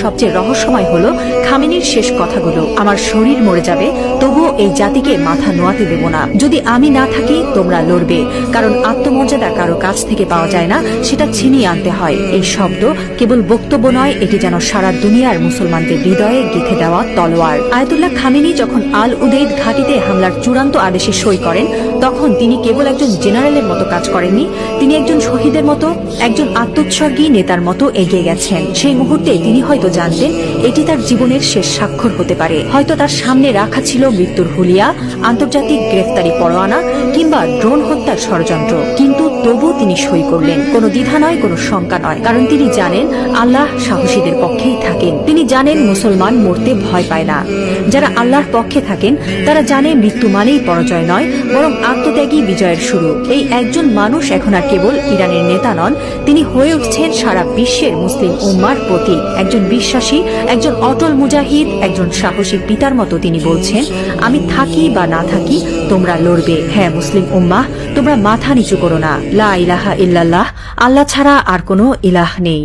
সবচেয়ে রহস্যময় হলো খামেনির শেষ কথাগুলো, আমার শরীর মরে যাবে তবুও এই জাতিকে মাথা নোয়াতে দেব না। যদি আমি না থাকি তোমরা লড়বে, কারণ আত্মমর্যাদা কারো কাছ থেকে পাওয়া যায় না, সেটা ছিনিয়ে আনতে হয়। এই শব্দ কেবল বক্তব্য নয়, এটি যেন সারা দুনিয়ার মুসলমানদের হৃদয়ে গেঁথে দেওয়া তলোয়ার। আয়াতুল্লাহ খামেনি যখন আল উদেইদ ঘাঁটিতে হামলার চূড়ান্ত আদেশে সই করেন, তখন তিনি কেবল একজন জেনারেলের মতো কাজ করেননি, তিনি একজন শহীদের মতো, একজন আত্মোৎসর্গী নেতার মতো এগিয়ে গেছেন। সেই মুহূর্তে তিনি হয়তো জানতেন এটি তার জীবনের শেষ স্বাক্ষর হতে পারে। হয়তো তার সামনে রাখা ছিল মৃত্যুর হুলিয়া, আন্তর্জাতিক গ্রেফতারি পরোয়ানা কিংবা ড্রোন হত্যার ষড়যন্ত্র, কিন্তু তবু তিনি সই করলেন। কোনো দ্বিধা নয়, কোনো শঙ্কা নয়, কারণ তিনি জানেন আল্লাহ সাহসীদের পক্ষেই থাকেন। তিনি জানেন মুসলমান মরতে ভয় পায় না। যারা আল্লাহর পক্ষে থাকেন তারা জানে মৃত্যু মানেই পরাজয় নয়, বরং আত্মত্যাগী বিজয়ের শুরু। এই একজন মানুষ এখন আর কেবল ইরানের নেতা নন, তিনি হয়ে উঠছেন সারা বিশ্বের মুসলিম উম্মার প্রতীক। একজন বিশ্বাসী, একজন অটল মুজাহিদ, একজন সাহসী পিতার মতো তিনি বলছেন, আমি থাকি বা না থাকি তোমরা লড়বে। হ্যাঁ মুসলিম উম্মাহ, তোমরা মাথা নিচু করো না। লা ইলাহা ইল্লাল্লাহ, আল্লাহ ছাড়া আর কোনো ইলাহ নেই।